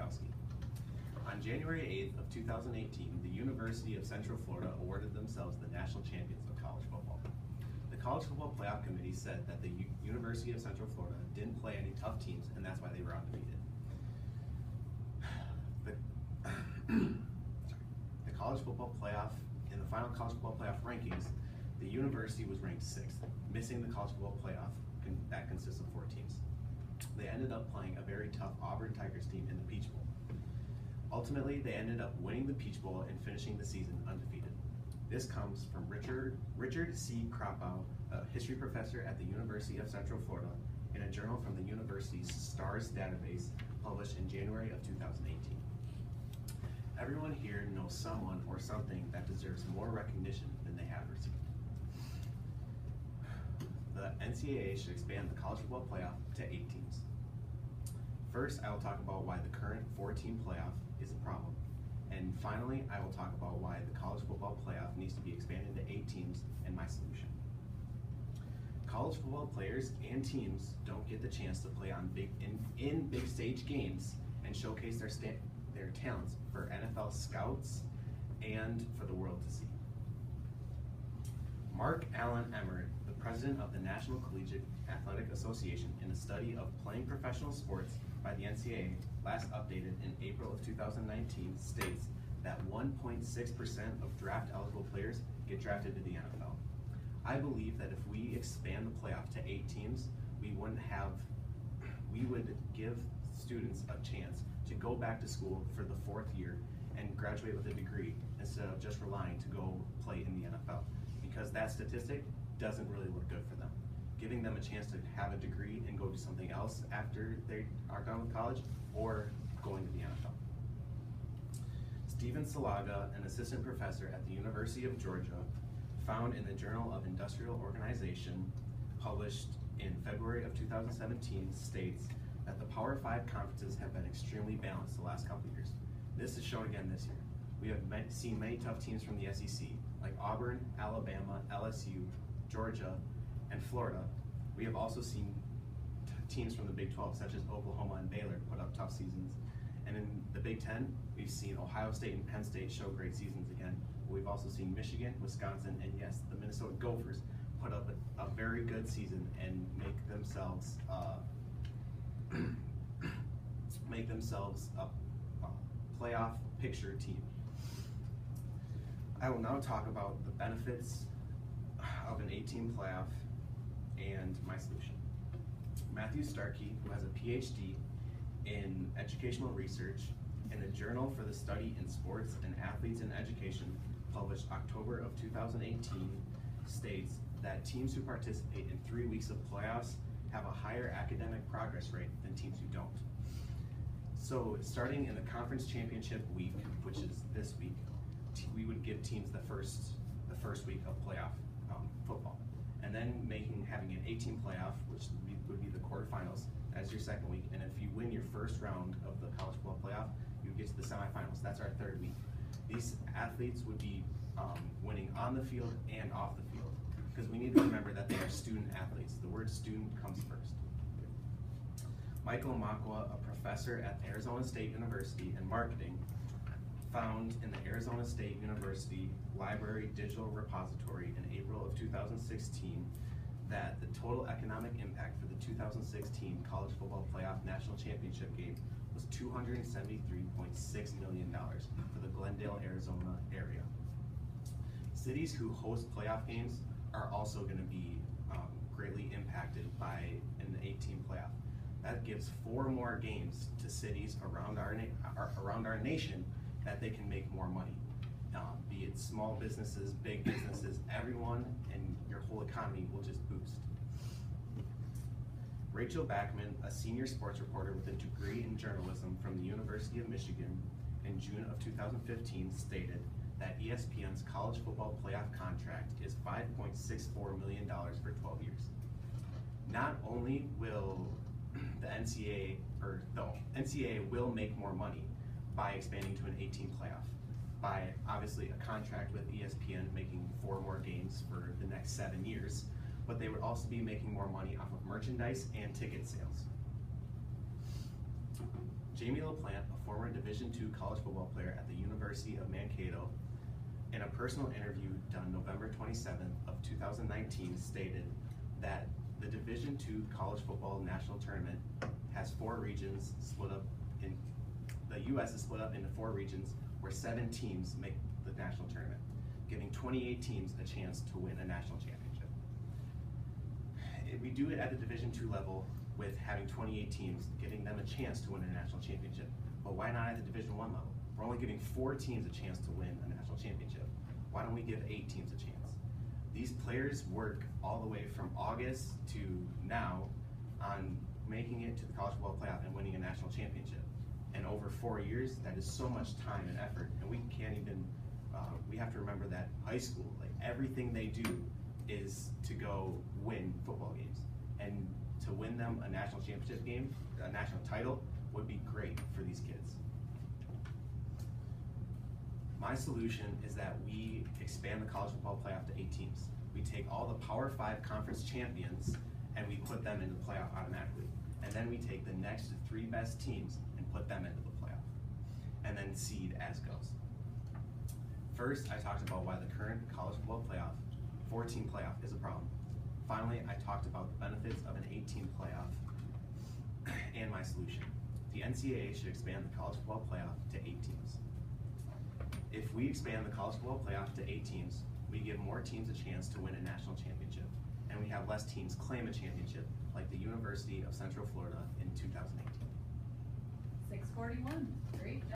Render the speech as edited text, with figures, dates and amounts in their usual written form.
Cylkowski. On January 8th of 2018, the University of Central Florida awarded themselves the national champions of college football. The College Football Playoff Committee said that the University of Central Florida didn't play any tough teams, and that's why they were undefeated. The College Football Playoff, in the final College Football Playoff rankings, the university was ranked 6th, missing the College Football Playoff that consists of 4 teams. They ended up playing a very tough Auburn Tigers team in the Peach Bowl. Ultimately, they ended up winning the Peach Bowl and finishing the season undefeated. This comes from Richard C. Kropow, a history professor at the University of Central Florida, in a journal from the university's STARS database published in January of 2018. Everyone here knows someone or something that deserves more recognition than they have received. The NCAA should expand the college football playoff to 8 teams. First, I will talk about why the current 4-team playoff is a problem. And finally, I will talk about why the college football playoff needs to be expanded to 8 teams and my solution. College football players and teams don't get the chance to play on big stage games and showcase their talents for NFL scouts and for the world to see. Mark Allen Emmert, the president of the National Collegiate Athletic Association, in a study of playing professional sports by the NCAA, last updated in April of 2019, states that 1.6% of draft-eligible players get drafted to the NFL. I believe that if we expand the playoff to 8 teams, we would give students a chance to go back to school for the 4th year and graduate with a degree instead of just relying to go play in the NFL, because that statistic doesn't really look good for them. Giving them a chance to have a degree and go do something else after they are done with college, or going to the NFL. Stephen Salaga, an assistant professor at the University of Georgia, found in the Journal of Industrial Organization, published in February of 2017, states that the Power 5 conferences have been extremely balanced the last couple of years. This is shown again this year. We have seen many tough teams from the SEC, like Auburn, Alabama, LSU, Georgia, and Florida. We have also seen teams from the Big 12, such as Oklahoma and Baylor, put up tough seasons. And in the Big 10, we've seen Ohio State and Penn State show great seasons again. We've also seen Michigan, Wisconsin, and yes, the Minnesota Gophers put up a very good season and make themselves a playoff picture team. I will now talk about the benefits of an 8-team playoff and my solution. Matthew Starkey, who has a PhD in educational research in the Journal for the Study in Sports and Athletes in Education, published October of 2018, states that teams who participate in 3 weeks of playoffs have a higher academic progress rate than teams who don't. So starting in the conference championship week, which is this week, we would give teams the first week of playoff football, and then having an 8-team playoff, which would be the quarterfinals, as your second week. And if you win your first round of the college football playoff, you get to the semifinals. That's our 3rd week. These athletes would be winning on the field and off the field, because we need to remember that they are student athletes. The word student comes first. Michael Makwa, a professor at Arizona State University in marketing, found in the Arizona State University Library Digital Repository in April of 2016 that the total economic impact for the 2016 College Football Playoff National Championship game was $273.6 million for the Glendale, Arizona area. Cities who host playoff games are also going to be greatly impacted by an 8-team playoff. That gives 4 more games to cities around our nation that they can make more money. Be it small businesses, big businesses, everyone, and your whole economy will just boost. Rachel Backman, a senior sports reporter with a degree in journalism from the University of Michigan, in June of 2015 stated that ESPN's college football playoff contract is $5.64 million for 12 years. Not only will the NCAA will make more money by expanding to an 8-team playoff, by obviously a contract with ESPN making 4 more games for the next 7 years, but they would also be making more money off of merchandise and ticket sales. Jamie LaPlante, a former Division II college football player at the University of Mankato, in a personal interview done November 27th of 2019, stated that the Division II college football national tournament has 4 regions split up in, the U.S. is split up into 4 regions where 7 teams make the national tournament, giving 28 teams a chance to win a national championship. We do it at the Division II level with having 28 teams, giving them a chance to win a national championship. But why not at the Division I level? We're only giving 4 teams a chance to win a national championship. Why don't we give 8 teams a chance? These players work all the way from August to now on making it to the college football playoff and winning a national championship. And over 4 years, that is so much time and effort, and we can't even, we have to remember that high school, like everything they do is to go win football games. And to win them a national championship game, a national title, would be great for these kids. My solution is that we expand the college football playoff to 8 teams. We take all the Power 5 conference champions and we put them into the playoff automatically. And then we take the next 3 best teams and put them into the playoff. And then seed as goes. First, I talked about why the current college football playoff, 4-team playoff, is a problem. Finally, I talked about the benefits of an 8-team playoff and my solution. The NCAA should expand the college football playoff to 8 teams. If we expand the college football playoff to 8 teams, we give more teams a chance to win a national championship, and we have less teams claim a championship, like the University of Central Florida in 2018. 6:41. Great job.